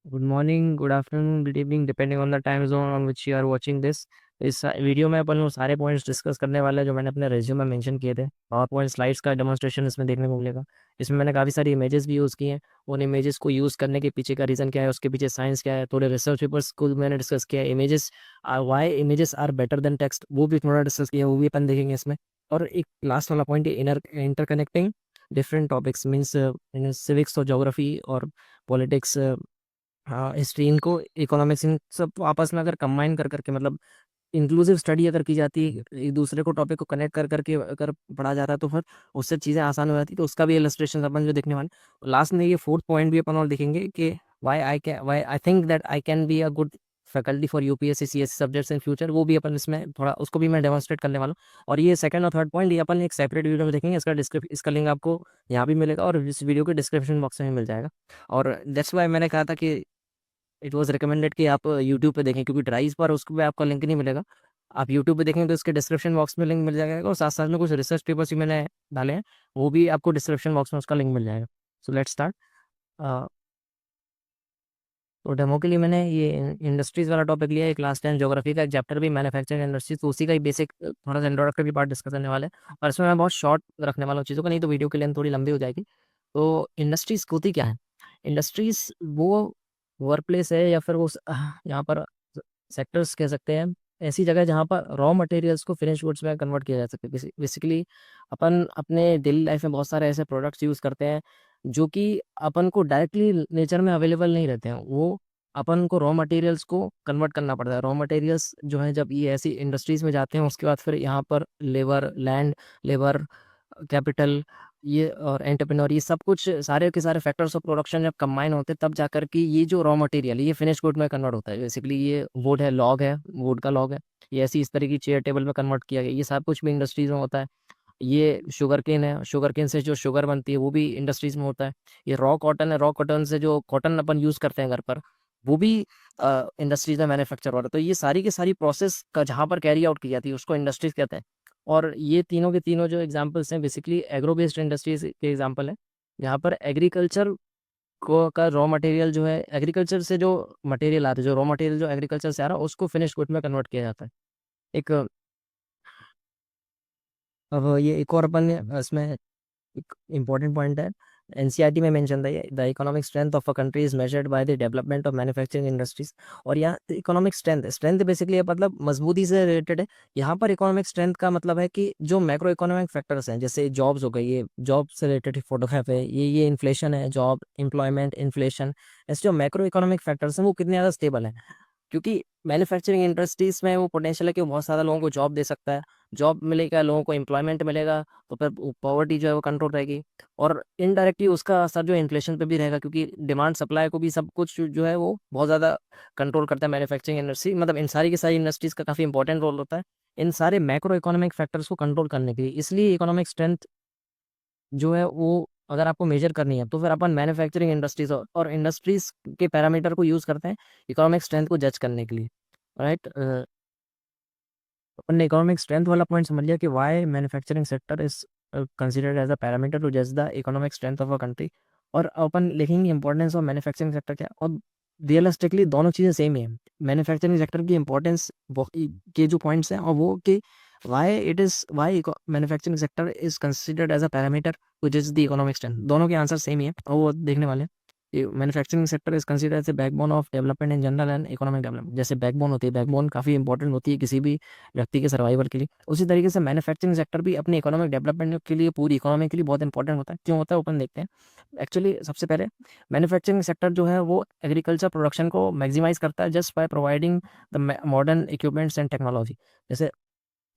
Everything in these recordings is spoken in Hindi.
Good morning, good afternoon, good evening, depending on the time zone on which you are watching this. इस वीडियो में अपन वो सारे पॉइंट्स डिस्कस करने वाले हैं जो मैंने अपने रेज्यूम में मेंशन किए थे। पावर पॉइंट स्लाइड्स का डेमोंस्ट्रेशन इसमें देखने को मिलेगा। इसमें मैंने काफ़ी सारी इमेजेस भी यूज़ की हैं। उन इमेजेस को यूज़ करने के पीछे का रीज़न क्या है, उसके पीछे साइंस क्या है, थोड़े रिसर्च पेपर्स को मैंने डिस्कस किया है। Images why images are better than text, वो भी थोड़ा डिस्कस किया, वो भी अपन देखेंगे इसमें। और एक लास्ट वाला point, interconnecting different topics means civics और जोग्राफी और पॉलिटिक्स, हाँ, हिस्ट्री, इनको इकोनॉमिक्स, इन सब आपस में अगर कंबाइन कर करके, मतलब इंक्लूसिव स्टडी अगर की जाती है, एक दूसरे को टॉपिक को कनेक्ट कर करके अगर पढ़ा जाता है तो फिर उससे चीज़ें आसान हो जाती है। तो उसका भी इलस्ट्रेशन अपन जो देखने वाले लास्ट में, ये फोर्थ पॉइंट भी अपन और देखेंगे कि why I think that I can be a good faculty for UPSC CSC subjects in future. वो भी अपन इसमें थोड़ा उसको भी मैं डेमोंस्ट्रेट करने वाला हूँ। और ये सेकंड और थर्ड पॉइंट ये अपन एक सेपरेट वीडियो में देखेंगे। इसका लिंक आपको यहाँ भी मिलेगा और इस वीडियो के डिस्क्रिप्शन बॉक्स में भी मिल जाएगा। और दैट्स वाई मैंने कहा था कि इट वॉज रिकमेंडेड कि आप यूट्यूब पे देखें, क्योंकि ड्राइव पर उसको पे आपका लिंक नहीं मिलेगा। आप यूट्यूब पे देखेंगे तो इसके डिस्क्रिप्शन बॉक्स में लिंक मिल जाएगा, और साथ साथ में कुछ रिसर्च पेपर्स भी मैंने डाले हैं, वो भी आपको डिस्क्रिप्शन बॉक्स में उसका लिंक मिल जाएगा। So let's start. तो डेमो के लिए मैंने ये इंडस्ट्रीज वाला टॉपिक लिया है। क्लास 10 ज्योग्राफी का एक चैप्टर भी मैन्युफैक्चरिंग इंडस्ट्रीज, तो उसी का ही बेसिक थोड़ा सा इंट्रोडक्टरी पार्ट डिस्कस करने वाले हैं। और इसमें मैं बहुत शॉर्ट रखने वाला हूँ चीज़ों को, नहीं तो वीडियो की लेंथ थोड़ी लंबी हो जाएगी। तो इंडस्ट्रीज होती क्या है? इंडस्ट्रीज वो वर्क प्लेस है, या फिर वो यहाँ पर सेक्टर्स कह सकते हैं, ऐसी जगह जहाँ पर रॉ मटेरियल्स को फिनिश गुड्स में कन्वर्ट किया जा सके। बेसिकली अपन अपने डेली लाइफ में बहुत सारे ऐसे प्रोडक्ट्स यूज़ करते हैं जो कि अपन को डायरेक्टली नेचर में अवेलेबल नहीं रहते हैं। वो अपन को रॉ मटेरियल्स को कन्वर्ट करना पड़ता है। रॉ मटेरियल्स जो है जब ये ऐसी इंडस्ट्रीज में जाते हैं, उसके बाद फिर यहाँ पर लेबर, लैंड, लेबर, कैपिटल, ये और एंटरप्रेन्योर, ये सब कुछ सारे के सारे फैक्टर्स ऑफ प्रोडक्शन जब कंबाइन होते हैं, तब जाकर के ये जो रॉ मटेरियल है ये फिनिश गुड में कन्वर्ट होता है। बेसिकली ये वुड है, लॉग है, वुड का लॉग है, ये ऐसी इस तरह की चेयर टेबल में कन्वर्ट किया गया, ये सब कुछ भी इंडस्ट्रीज में होता है। ये शुगर केन है, शुगर केन से जो शुगर बनती है वो भी इंडस्ट्रीज में होता है। ये रॉ कॉटन है, रॉ कॉटन से जो कॉटन अपन यूज करते हैं घर पर, वो भी इंडस्ट्रीज में मैन्युफैक्चर हो रहा है। तो ये सारी की सारी प्रोसेस का जहाँ पर कैरी आउट की जाती है उसको इंडस्ट्रीज कहते हैं। और ये तीनों के तीनों जो एग्जांपल्स हैं बेसिकली एग्रो बेस्ड इंडस्ट्रीज के एग्जांपल है, जहाँ पर एग्रीकल्चर को का रॉ मटेरियल जो है, एग्रीकल्चर से जो मटेरियल आता है, जो रॉ मटेरियल जो एग्रीकल्चर से आ रहा है उसको फिनिश गुड में कन्वर्ट किया जाता है। एक अब ये एक और अपन इसमें एक इम्पोर्टेंट पॉइंट है। एनसीईआरटी में मेंशन था, ये the economic strength of a country is measured by the development of manufacturing industries. और यहाँ इकोनॉमिक स्ट्रेंथ, स्ट्रेंथ बेसिकली मतलब मजबूती से रिलेटेड है। यहाँ पर इकोनॉमिक स्ट्रेंथ का मतलब है कि जो मैक्रो इकोनॉमिक फैक्टर्स हैं, जैसे जॉब्स हो गई, ये जॉब से रिलेटेड फोटोग्राफ है, ये इन्फ्लेशन है, जॉब, एम्प्लॉयमेंट, इन्फ्लेशन, ऐसे जो मैक्रो इकोनॉमिक फैक्टर्स हैं वो कितने ज़्यादा स्टेबल हैं। क्योंकि मैन्युफैक्चरिंग इंडस्ट्रीज में वो पोटेंशियल है कि वो बहुत सारा लोगों को जॉब दे सकता है। जॉब मिलेगा, लोगों को एम्प्लॉयमेंट मिलेगा, तो फिर पॉवर्टी जो है वो कंट्रोल रहेगी। और इनडायरेक्टली उसका असर जो इन्फ्लेशन पे भी रहेगा, क्योंकि डिमांड सप्लाई को भी सब कुछ जो है वो बहुत ज़्यादा कंट्रोल करता है मैन्युफैक्चरिंग इंडस्ट्री। मतलब इन सारी की सारी इंडस्ट्रीज का काफ़ी इंपॉर्टेंट रोल होता है इन सारे मैक्रो इकोनॉमिक फैक्टर्स को कंट्रोल करने के लिए। इसलिए इकोनॉमिक स्ट्रेंथ जो है वो अगर आपको मेजर करनी है तो फिर अपन मैन्युफैक्चरिंग इंडस्ट्रीज और इंडस्ट्रीज के पैरामीटर को यूज़ करते हैं इकोनॉमिक स्ट्रेंथ को जज करने के लिए, राइट। अपन ने इकोनॉमिक स्ट्रेंथ वाला पॉइंट समझ लिया कि why manufacturing sector is considered as a parameter to जज the economic strength of a country. और अपन लिखेंगे इंपॉर्टेंस ऑफ मैन्युफैक्चरिंग सेक्टर क्या, और रियलिस्टिकली दोनों चीज़ें सेम ही है। मैन्युफैक्चरिंग सेक्टर की इंपॉर्टेंस के जो पॉइंट्स हैं, और वो कि why manufacturing sector is considered as a parameter to जज द इकोनॉमिक स्ट्रेंथ, दोनों के आंसर सेम ही है और वो देखने वाले हैं। Manufacturing sector is considered as a backbone of development in general and economic development. जैसे बैकबोन होती है, बैकबोन काफ़ी इंपॉर्टेंट होती है किसी भी व्यक्ति के सर्वाइवल के लिए, उसी तरीके से मैन्युफैक्चरिंग सेक्टर भी अपने इकोनॉमिक डेवलपमेंट के लिए, पूरी इकोनॉमी के लिए बहुत इंपॉर्टेंट होता है। क्यों होता है ओपन देखते हैं। एक्चुअली सबसे पहले मैन्युफैक्चरिंग सेक्टर जो है वो एग्रीकल्चर प्रोडक्शन को मैक्सिमाइज करता है just by providing the modern equipments and technology. जैसे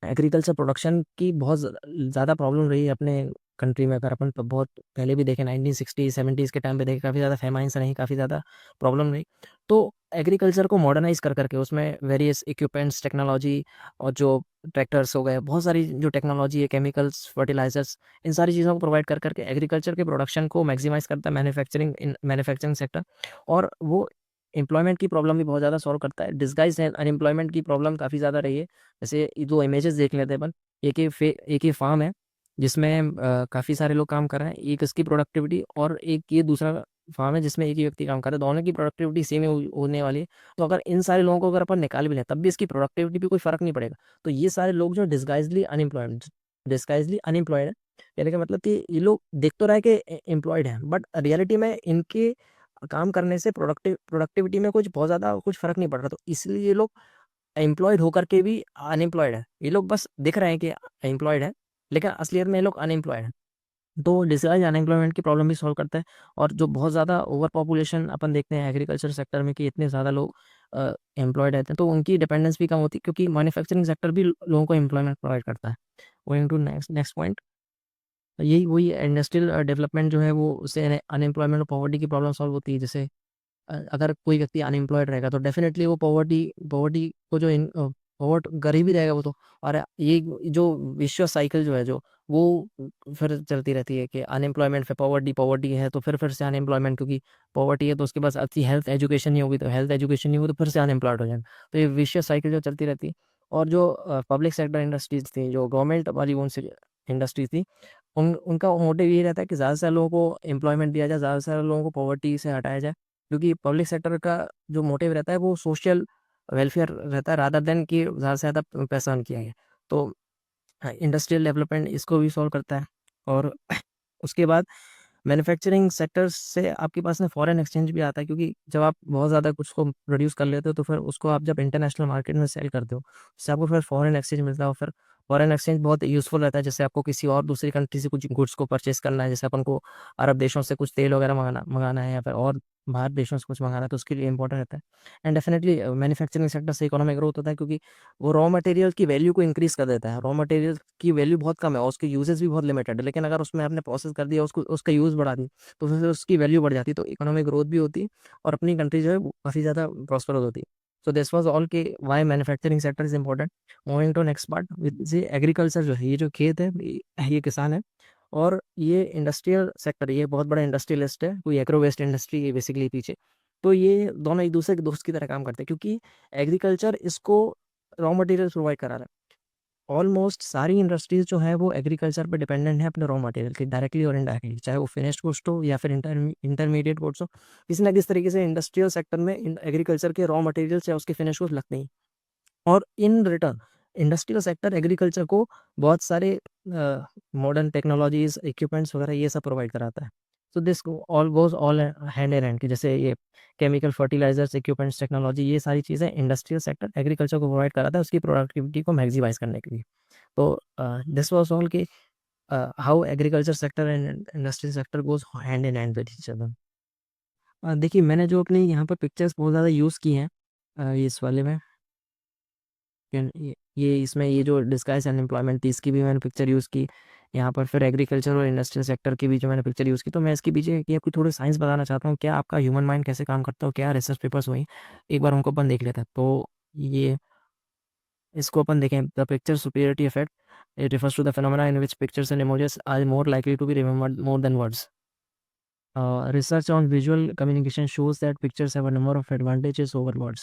एग्रीकल्चर प्रोडक्शन की बहुत ज़्यादा प्रॉब्लम रही है अपने कंट्री में। अगर अपन बहुत पहले भी देखें, 1960 70s के टाइम पे देखें, काफ़ी ज़्यादा फेमाइन्स रही, काफ़ी ज़्यादा प्रॉब्लम रही। तो एग्रीकल्चर को मॉडर्नाइज कर करके उसमें वेरियस इक्विपमेंट्स, टेक्नोलॉजी, और जो ट्रैक्टर्स हो गए, बहुत सारी जो टेक्नोलॉजी है, केमिकल्स, फर्टिलाइजर्स, इन सारी चीज़ों को प्रोवाइड कर करके एग्रीकल्चर के प्रोडक्शन को मैक्सिमाइज करता है मैन्युफैक्चरिंग सेक्टर। और वो एम्प्लॉयमेंट की प्रॉब्लम भी बहुत ज़्यादा सॉल्व करता है। डिस्गाइज अनएम्प्लॉयमेंट की प्रॉब्लम काफ़ी ज़्यादा रही है। जैसे ये दो इमेजेस देख लेते हैं अपन। एक ही फार्म है जिसमें काफ़ी सारे लोग काम कर रहे हैं, एक इसकी प्रोडक्टिविटी और एक ये दूसरा फार्म है जिसमें एक ही व्यक्ति काम कर रहा है, दोनों की प्रोडक्टिविटी सेम ही होने वाली है। तो अगर इन सारे लोगों को अगर अपन निकाल भी लें तब भी इसकी प्रोडक्टिविटी पे कोई फ़र्क नहीं पड़ेगा। तो ये सारे लोग जो डिस्गाइज़ली अनएम्प्लॉयड है, कहने का मतलब कि ये लोग दिख तो रहा है कि एम्प्लॉयड हैं, बट रियलिटी में इनके काम करने से प्रोडक्टिविटी में कुछ बहुत ज़्यादा कुछ फ़र्क नहीं पड़ रहा। तो इसलिए ये लोग एम्प्लॉयड होकर के भी अनएम्प्लॉयड है। ये लोग बस दिख रहे हैं कि एम्प्लॉयड है, लेकिन असलियत में ये लोग अनएम्प्लॉयड हैं। तो डिस्गाइज अनएम्प्लॉयमेंट की प्रॉब्लम भी सॉल्व करता है। और जो बहुत ज़्यादा ओवर पॉपुलेशन अपन देखते हैं एग्रीकल्चर सेक्टर में कि इतने ज़्यादा लोग एम्प्लॉयड रहते हैं, तो उनकी डिपेंडेंस भी कम होती है, क्योंकि मैन्युफैक्चरिंग सेक्टर भी लोगों को एम्प्लॉयमेंट प्रोवाइड करता है। Going to next next point, यही वही इंडस्ट्रियल डेवलपमेंट जो है वो उससे अनएम्प्लॉयमेंट और पॉवर्टी की प्रॉब्लम सॉल्व होती है। जैसे अगर कोई व्यक्ति अनएम्प्लॉयड रहेगा तो डेफिनेटली वो पॉवर्टी पॉवर्टी को जो पॉवर्ट गरीब ही रहेगा वो तो। और ये जो विश्व साइकिल जो है जो वो फिर चलती रहती है कि अनएम्प्लॉयमेंट फिर पॉवर्टी, पॉवर्टी है तो फिर से अनएम्प्लॉयमेंट, क्योंकि पॉवर्टी है तो उसके पास अच्छी हेल्थ एजुकेशन नहीं होगी, तो हेल्थ एजुकेशन नहीं होगी तो फिर से अनएम्प्लॉयड हो जाएगा। तो ये विश्व साइकिल जो चलती रहती है। और जो पब्लिक सेक्टर इंडस्ट्रीज थी, जो गवर्नमेंट वाली उन इंडस्ट्रीज थी, उनका मोटिव यही रहता है कि ज़्यादा से ज़्यादा लोगों को एम्प्लॉयमेंट दिया जाए, ज़्यादा से ज़्यादा लोगों को पॉवर्टी से हटाया जाए। क्योंकि पब्लिक सेक्टर का जो मोटिव रहता है वो सोशल वेलफेयर रहता है, रादर देन कि ज़्यादा से ज़्यादा पैसा अर्न किया है। तो इंडस्ट्रियल डेवलपमेंट इसको भी सॉल्व करता है। और उसके बाद मैन्युफैक्चरिंग सेक्टर से आपके पास में फॉरेन एक्सचेंज भी आता है, क्योंकि जब आप बहुत ज़्यादा कुछ को प्रोड्यूस कर लेते हो तो फिर उसको आप जब इंटरनेशनल मार्केट में सेल करते हो, उससे आपको फिर फॉरेन एक्सचेंज मिलता है। और फिर फॉरेन एक्सचेंज बहुत यूज़फुल रहता है, जैसे आपको किसी और दूसरी कंट्री से कुछ गुड्स को परचेज़ करना है, जैसे अपन को अरब देशों से कुछ तेल वगैरह मँगाना है, या फिर और बाहर देशों से कुछ मँगाना है, तो उसके लिए इम्पोर्टेंट रहता है। एंड डेफिनिटली मैन्युफैक्चरिंग सेक्टर से इकोनॉमिक ग्रोथ होता है, क्योंकि वो रॉ मटेरियल की वैल्यू को इंक्रीज़ कर देता है। रॉ मटेरियल की वैल्यू बहुत कम है और उसके यूजेस भी बहुत लिमिटेड है, लेकिन अगर उसमें आपने प्रोसेस कर दिया, उसको उसका यूज़ बढ़ा दी, तो फिर उसकी वैल्यू बढ़ जाती है, तो इकोनॉमिक ग्रोथ भी होती है और अपनी कंट्री जो है वो काफ़ी ज़्यादा प्रॉस्परस होती है। सो दिस वाज़ ऑल के why manufacturing sector is important. Moving to next part which is agriculture, जो है ये जो खेत है ये किसान है। और ये इंडस्ट्रियल सेक्टर, ये बहुत बड़ा इंडस्ट्रियलिस्ट है, कोई एग्रो वेस्ट इंडस्ट्री है बेसिकली पीछे। तो ये दोनों एक दूसरे के दोस्त की तरह काम करते हैं, क्योंकि एग्रीकल्चर इसको रॉ मटेरियल प्रोवाइड करा रहा है। ऑलमोस्ट सारी इंडस्ट्रीज़ जो है वो एग्रीकल्चर पे डिपेंडेंट है अपने रॉ मटेरियल के, डायरेक्टली और इनडायरेक्टली, चाहे वो फिनिश्ड गुड्स हो या फिर इंटरमीडिएट गुड्स हो। किसी ना किसी तरीके से इंडस्ट्रियल सेक्टर में एग्रीकल्चर के रॉ मटेरियल्स या उसके फिनिश गुड्स लगते हैं। और in return industrial sector agriculture को बहुत सारे मॉडर्न टेक्नोलॉजीज, इक्विपमेंट्स वगैरह ये सब प्रोवाइड कराता है। So this all goes all hand in hand, कि जैसे ये केमिकल फर्टिलाइजर्स, इक्विपमेंट्स, टेक्नोलॉजी, ये सारी चीज़ें इंडस्ट्रियल सेक्टर एग्रीकल्चर को प्रोवाइड कराता है उसकी प्रोडक्टिविटी को मैक्सिमाइज करने के लिए। तो दिस वाज ऑल कि how agriculture sector and industrial sector goes hand in hand with each other. देखिए मैंने जो अपनी यहाँ पर पिक्चर्स बहुत ज़्यादा यूज़ की हैं इस वाले में, ये इसमें ये जो डिस्गाइज अनएम्प्लॉयमेंट थी इसकी भी मैंने पिक्चर यूज़ की यहाँ पर। फिर एग्रीकल्चर और इंडस्ट्रियल सेक्टर की भी जो मैंने पिक्चर यूज़ की, तो मैं इसके पीछे की आपकी थोड़ी साइंस बताना चाहता हूँ, क्या आपका ह्यूमन माइंड कैसे काम करता है, क्या रिसर्च पेपर्स हुई, एक बार उनको अपन देख लेते हैं। तो ये इसको अपन देखें, the picture superiority effect, it refers to the phenomena in which pictures and images are more likely to be remembered more than words. Research on visual communication shows that pictures have a number of advantages over words.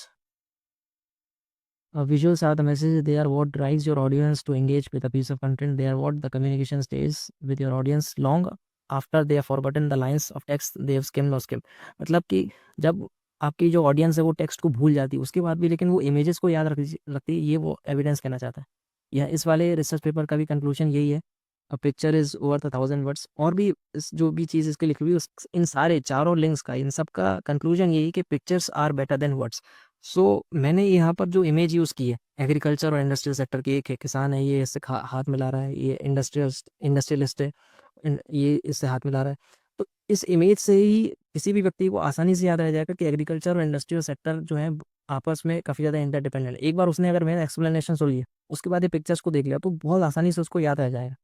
Visuals are the message, they are what drives your audience to engage with a piece of content. They are what the communication stays with your audience long after they have forgotten the lines of text they have skimmed or skimmed. मतलब कि जब आपकी जो ऑडियंस है वो टेक्स्ट को भूल जाती है उसके बाद भी, लेकिन वो इमेजेस को याद रखती है, ये वो एविडेंस कहना चाहता है। या इस वाले रिसर्च पेपर का भी कंक्लूजन यही है, a picture is over the 1000 words. और भी इस जो भी चीज़ इसके लिखी हुई है इन सारे चारों लिंक्स का, इन सब का कंक्लूजन यही कि pictures are better than words. So मैंने यहाँ पर जो इमेज यूज़ की है एग्रीकल्चर और इंडस्ट्रियल सेक्टर की, एक है किसान है, ये इससे हाथ मिला रहा है, ये इंडस्ट्रियलिस्ट है, ये इससे हाथ मिला रहा है। तो इस इमेज से ही किसी भी व्यक्ति को आसानी से याद रह जाएगा कि एग्रीकल्चर और इंडस्ट्रियल सेक्टर जो है आपस में काफ़ी ज़्यादा इंटरडिपेंडेंट है। एक बार उसने अगर मेरा एक्सप्लेनेशन सुन लिया, उसके बाद ये पिक्चर्स को देख लिया, तो बहुत आसानी से उसको याद रह जाएगा।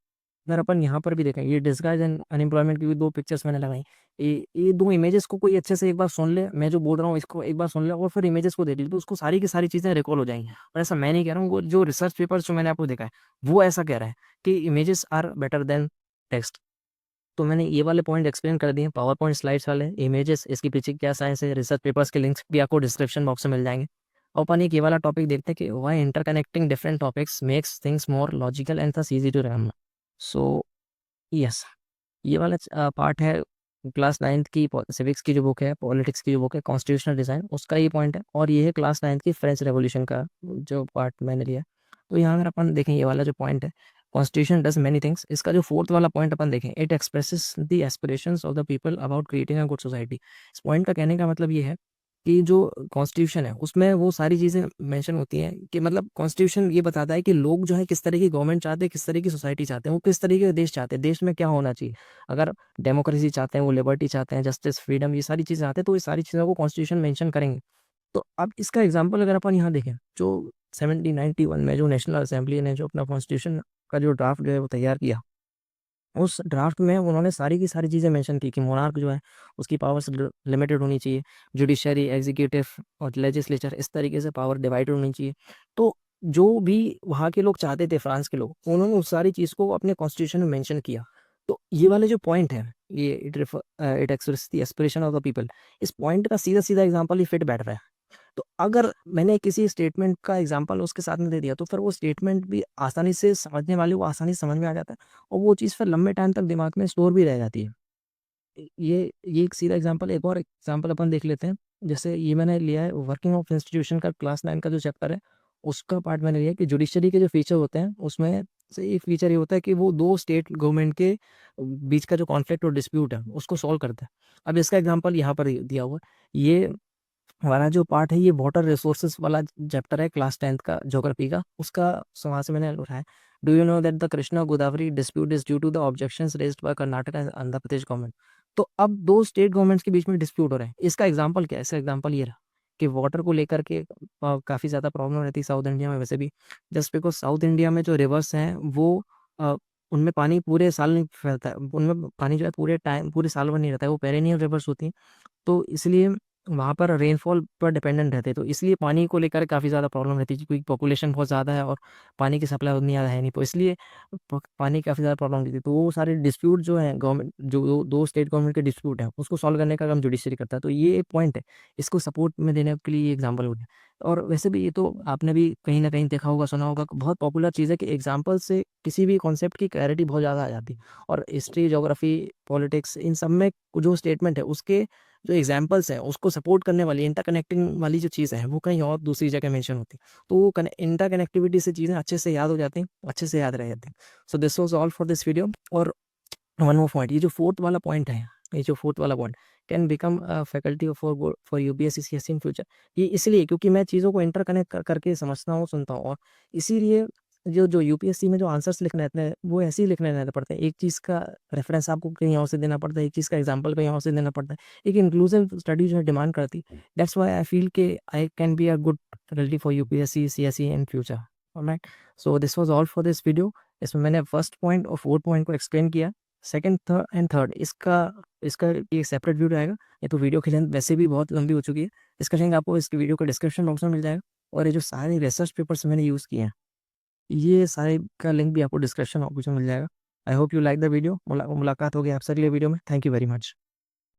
अगर अपन यहाँ पर भी देखें, ये डिस्गाइज एंड अनएम्प्लॉयमेंट की भी 2 पिक्चर्स मैंने लगाई। ये 2 इमेजेस को कोई अच्छे से एक बार सुन ले, मैं जो बोल रहा हूँ इसको एक बार सुन ले और फिर इमेजेस को देख ले, तो उसको सारी की सारी चीज़ें रिकॉल हो जाएँगी। और ऐसा मैं नहीं कह रहा हूँ, वो जो रिसर्च पेपर्स जो मैंने आपको दिखाए, वो ऐसा कह रहा है कि images are better than text. तो मैंने ये वाले पॉइंट एक्सप्लेन कर दिए, पावर पॉइंट स्लाइड्स वाले, इमेजेस, इसके पीछे क्या साइंस है, रिसर्च पेपर्स के लिंक्स भी आपको डिस्क्रिप्शन बॉक्स में मिल जाएँगे। और अपन एक ये वाला टॉपिक देखते हैं कि why interconnecting different topics makes things more logical and thus easy to remember. So yes, ये वाला पार्ट है क्लास 9th की सिविक्स की जो बुक है, पॉलिटिक्स की जो बुक है, कॉन्स्टिट्यूशनल डिज़ाइन, उसका ये पॉइंट है। और ये है क्लास 9th की फ्रेंच रेवोल्यूशन का जो पार्ट मैंने लिया है। तो यहाँ अगर अपन देखें ये वाला जो पॉइंट है, कॉन्स्टिट्यूशन डज मेनी थिंग्स, इसका जो 4th वाला पॉइंट अपन देखें, it expresses the aspirations of the people about creating a good society. इस पॉइंट का कहने का मतलब ये है कि जो कॉन्स्टिट्यूशन है उसमें वो सारी चीज़ें मेंशन होती हैं कि मतलब कॉन्स्टिट्यूशन ये बताता है कि लोग जो है किस तरह की गवर्नमेंट चाहते हैं, किस तरह की सोसाइटी चाहते हैं, वो किस तरीके का देश चाहते हैं, देश में क्या होना चाहिए। अगर डेमोक्रेसी चाहते हैं, वो लिबर्टी चाहते हैं, जस्टिस, फ्रीडम, ये सारी चीज़ें चाहते हैं, तो ये सारी चीज़ों को कॉन्स्टिट्यूशन मेंशन करेंगे। तो अब इसका एग्जांपल अगर अपन यहाँ देखें, जो 1791 में जो नेशनल असेंबली ने जो अपना कॉन्स्टिट्यूशन का जो ड्राफ्ट जो है वो तैयार किया, उस ड्राफ्ट में उन्होंने सारी की सारी चीज़ें मेंशन की कि मोनार्क जो है उसकी पावर्स लिमिटेड होनी चाहिए, जुडिशरी, एग्जीक्यूटिव और लेजिस्लेचर, इस तरीके से पावर डिवाइडेड होनी चाहिए। तो जो भी वहाँ के लोग चाहते थे, फ्रांस के लोग, उन्होंने उस सारी चीज़ को अपने कॉन्स्टिट्यूशन में मेंशन किया। तो ये वाले जो पॉइंट है, ये it express the aspiration of the people, इस पॉइंट का सीधा सीधा एग्जाम्पल ही फिट बैठ रहा है। तो अगर मैंने किसी स्टेटमेंट का एग्जांपल उसके साथ में दे दिया, तो फिर वो स्टेटमेंट भी आसानी से समझने वाले को आसानी से समझ में आ जाता है, और वो चीज़ फिर लंबे टाइम तक दिमाग में स्टोर भी रह जाती है। ये एक सीधा एग्जांपल, एक और एग्जांपल अपन देख लेते हैं। जैसे ये मैंने लिया है वर्किंग ऑफ इंस्टीट्यूशन का क्लास 9 का जो चैप्टर है, उसका पार्ट मैंने लिया है कि जुडिशरी के जो फीचर होते हैं, उसमें से एक फीचर ये होता है कि वो 2 स्टेट गवर्नमेंट के बीच का जो कॉन्फ्लिक्ट और डिस्प्यूट है, उसको सॉल्व करता है। अब इसका एग्जांपल यहाँ पर दिया हुआ है। ये हमारा जो पार्ट है, ये वाटर रिसोर्सेज वाला चैप्टर है क्लास 10th का ज्योग्राफी का, उसका वहाँ से मैंने उठाया। Do you know that the Krishna Godavari dispute is due to the objections raised by Karnataka and Andhra Pradesh government. तो अब 2 स्टेट गवर्नमेंट्स के बीच में डिस्प्यूट हो रहे हैं। इसका एग्जांपल क्या है? इसका एग्जांपल ये रहा कि वाटर को लेकर के काफ़ी ज़्यादा प्रॉब्लम रहती है साउथ इंडिया में वैसे भी। जस्ट बिकॉज़ साउथ इंडिया में जो रिवर्स हैं वो अ, उनमें पानी पूरे साल नहीं फैलता है। उनमें पानी जो है पूरे साल भर नहीं रहता है, वो पेरेनियल रिवर्स होती हैं। तो इसलिए वहाँ पर रेनफॉल पर डिपेंडेंट रहते हैं, तो इसलिए पानी को लेकर काफ़ी ज़्यादा प्रॉब्लम रहती है, क्योंकि पॉपुलेशन बहुत ज़्यादा है और पानी की सप्लाई उतनी ज़्यादा है नहीं, तो इसलिए पानी की काफ़ी ज़्यादा प्रॉब्लम होती है। तो वो सारे डिस्प्यूट जो हैं, गवर्नमेंट जो दो स्टेट गवर्नमेंट के डिस्प्यूट हैं, उसको सॉल्व करने का काम जुडिशरी करता है। तो ये एक पॉइंट है, इसको सपोर्ट में देने के लिए ये एग्जाम्पल हो गया। और वैसे भी ये तो आपने भी कहीं ना कहीं देखा होगा, सुना होगा, बहुत पॉपुलर चीज़ है कि एग्जाम्पल से किसी भी कॉन्सेप्ट की क्लैरिटी बहुत ज़्यादा आ जाती है। और हिस्ट्री, ज्योग्राफी, पॉलिटिक्स, इन सब में जो स्टेटमेंट है, उसके जो एग्जाम्पल्स हैं, उसको सपोर्ट करने वाली इंटरकनेक्टिंग वाली जो चीज़ है, वो कहीं और दूसरी जगह मेंशन होती है। तो वो इंटरकनेक्टिविटी से चीज़ें अच्छे से याद हो जाती हैं, अच्छे से याद रह जाती हैं। So this was all for this video. और वन मोर पॉइंट, ये जो फोर्थ वाला पॉइंट है, ये जो फोर्थ वाला point, can become faculty for UPSC CSC in future. ये इसलिए क्योंकि मैं चीज़ों को इंटरकनेक्ट करके समझता हूँ, सुनता हूँ, और इसीलिए जो जो यूपीएससी में जो आंसर्स लिखने रहते हैं, वो ऐसे ही लिखने रहते पड़ते हैं। एक चीज़ का रेफरेंस आपको कहीं और से देना पड़ता है, एक चीज़ का एग्जाम्पल कहीं और से देना पड़ता है। एक इंक्लूसिव स्टडी जो है डिमांड करती है। दैट्स व्हाई आई फील के आई can be a good faculty for UPSC CSC in future. Alright, so this was all for this video. इसमें मैंने फर्स्ट पॉइंट और फोर्थ पॉइंट को एक्सप्लेन किया। सेकंड, थर्ड एंड थर्ड, इसका इसका एक सेपरेट वीडियो आएगा। ये तो वीडियो की लेंथ वैसे भी बहुत लंबी हो चुकी है। इसका लिंक आपको इस वीडियो के डिस्क्रिप्शन बॉक्स में मिल जाएगा। और ये जो सारे रिसर्च पेपर्स मैंने यूज़ किए हैं, ये सारे का लिंक भी आपको डिस्क्रिप्शन बॉक्स में मिल जाएगा। I hope you like the video. मुलाकात होगी आपसे अगले वीडियो में। Thank you very much.